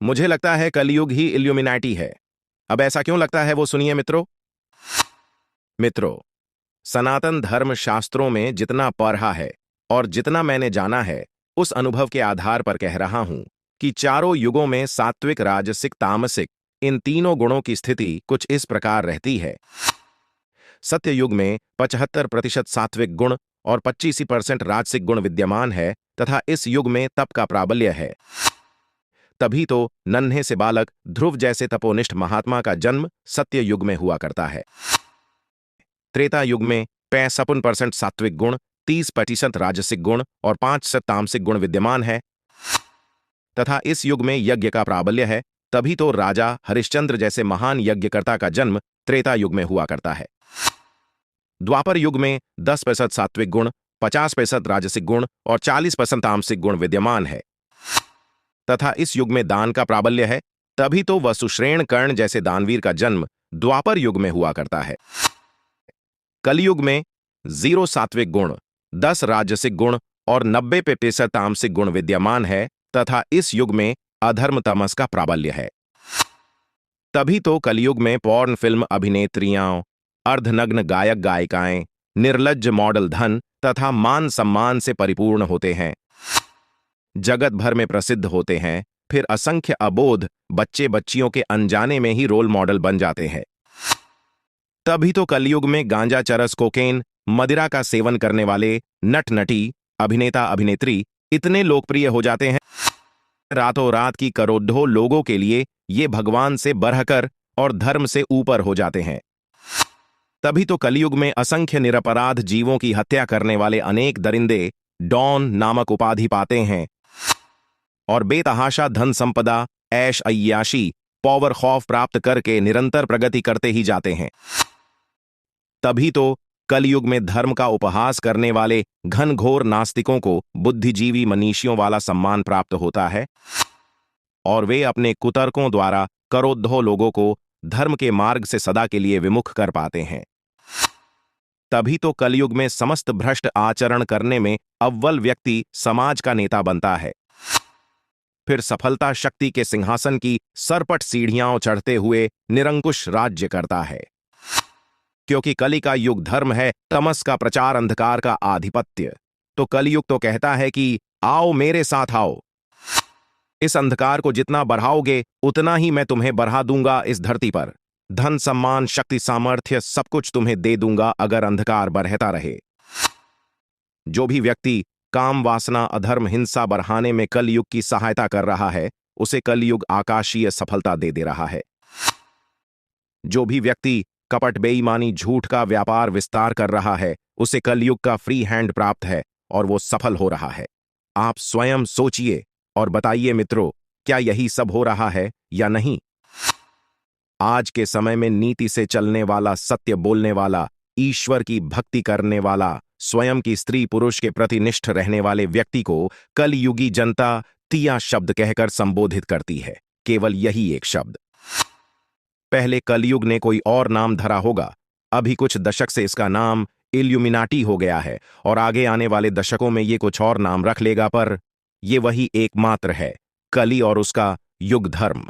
मुझे लगता है कलयुग ही इल्यूमिनाटी है। अब ऐसा क्यों लगता है वो सुनिए मित्रों, सनातन धर्म शास्त्रों में जितना पढ़ा है और जितना मैंने जाना है, उस अनुभव के आधार पर कह रहा हूं कि चारों युगों में सात्विक, राजसिक, तामसिक इन तीनों गुणों की स्थिति कुछ इस प्रकार रहती है। सत्य युग में 75% सात्विक गुण और 25% राजसिक गुण विद्यमान है तथा इस युग में तप का प्राबल्य है। तभी तो नन्हे से बालक ध्रुव जैसे तपोनिष्ठ महात्मा का जन्म सत्य युग में हुआ करता है। त्रेता युग में 55% सात्विक गुण, 30% राजसिक गुण और 5% तामसिक गुण विद्यमान है तथा इस युग में यज्ञ का प्राबल्य है। तभी तो राजा हरिश्चंद्र जैसे महान यज्ञकर्ता का जन्म त्रेता युग में हुआ करता है। द्वापर युग में 10% सात्विक गुण, 50% राजसिक गुण और 40% तामसिक गुण विद्यमान है तथा इस युग में दान का प्राबल्य है। तभी तो वसुश्रेण कर्ण जैसे दानवीर का जन्म द्वापर युग में हुआ करता है। कलयुग में 0 सात्विक गुण, 10 राजसिक गुण और 90% तामसिक गुण विद्यमान है तथा इस युग में अधर्म तमस का प्राबल्य है। तभी तो कलयुग में पॉर्न फिल्म अभिनेत्रियां, अर्धनग्न गायक गायिकाएं, निर्लज्ज मॉडल धन तथा मान सम्मान से परिपूर्ण होते हैं, जगत भर में प्रसिद्ध होते हैं, फिर असंख्य अबोध बच्चे बच्चियों के अनजाने में ही रोल मॉडल बन जाते हैं। तभी तो कलयुग में गांजा, चरस, कोकेन, मदिरा का सेवन करने वाले नट नटी, अभिनेता अभिनेत्री इतने लोकप्रिय हो जाते हैं, रातों रात की करोड़ों लोगों के लिए ये भगवान से बढ़कर और धर्म से ऊपर हो जाते हैं। तभी तो कलयुग में असंख्य निरपराध जीवों की हत्या करने वाले अनेक दरिंदे डॉन नामक उपाधि पाते हैं और बेतहाशा धन संपदा, ऐश अय्याशी, पॉवर खौफ प्राप्त करके निरंतर प्रगति करते ही जाते हैं। तभी तो कलयुग में धर्म का उपहास करने वाले घनघोर नास्तिकों को बुद्धिजीवी मनीषियों वाला सम्मान प्राप्त होता है और वे अपने कुतर्कों द्वारा करोड़ों लोगों को धर्म के मार्ग से सदा के लिए विमुख कर पाते हैं। तभी तो कलयुग में समस्त भ्रष्ट आचरण करने में अव्वल व्यक्ति समाज का नेता बनता है, फिर सफलता शक्ति के सिंहासन की सरपट सीढ़ियां चढ़ते हुए निरंकुश राज्य करता है। क्योंकि कली का युग धर्म है, तमस का प्रचार, अंधकार का आधिपत्य। तो कलयुग तो कहता है कि आओ मेरे साथ आओ, इस अंधकार को जितना बढ़ाओगे उतना ही मैं तुम्हें बढ़ा दूंगा इस धरती पर। धन, सम्मान, शक्ति, सामर्थ्य सब कुछ तुम्हें दे दूंगा अगर अंधकार बढ़ता रहे। जो भी व्यक्ति काम, वासना, अधर्म, हिंसा बढ़ाने में कलयुग की सहायता कर रहा है, उसे कलयुग आकाशीय सफलता दे रहा है। जो भी व्यक्ति कपट, बेईमानी, झूठ का व्यापार विस्तार कर रहा है, उसे कलयुग का फ्री हैंड प्राप्त है और वो सफल हो रहा है। आप स्वयं सोचिए और बताइए मित्रों, क्या यही सब हो रहा है या नहीं? आज के समय में नीति से चलने वाला, सत्य बोलने वाला, ईश्वर की भक्ति करने वाला, स्वयं की स्त्री पुरुष के प्रति निष्ठ रहने वाले व्यक्ति को कलयुगी जनता तिया शब्द कहकर संबोधित करती है। केवल यही एक शब्द। पहले कलयुग ने कोई और नाम धरा होगा, अभी कुछ दशक से इसका नाम इल्यूमिनाटी हो गया है और आगे आने वाले दशकों में ये कुछ और नाम रख लेगा, पर ये वही एकमात्र है, कली और उसका युग धर्म।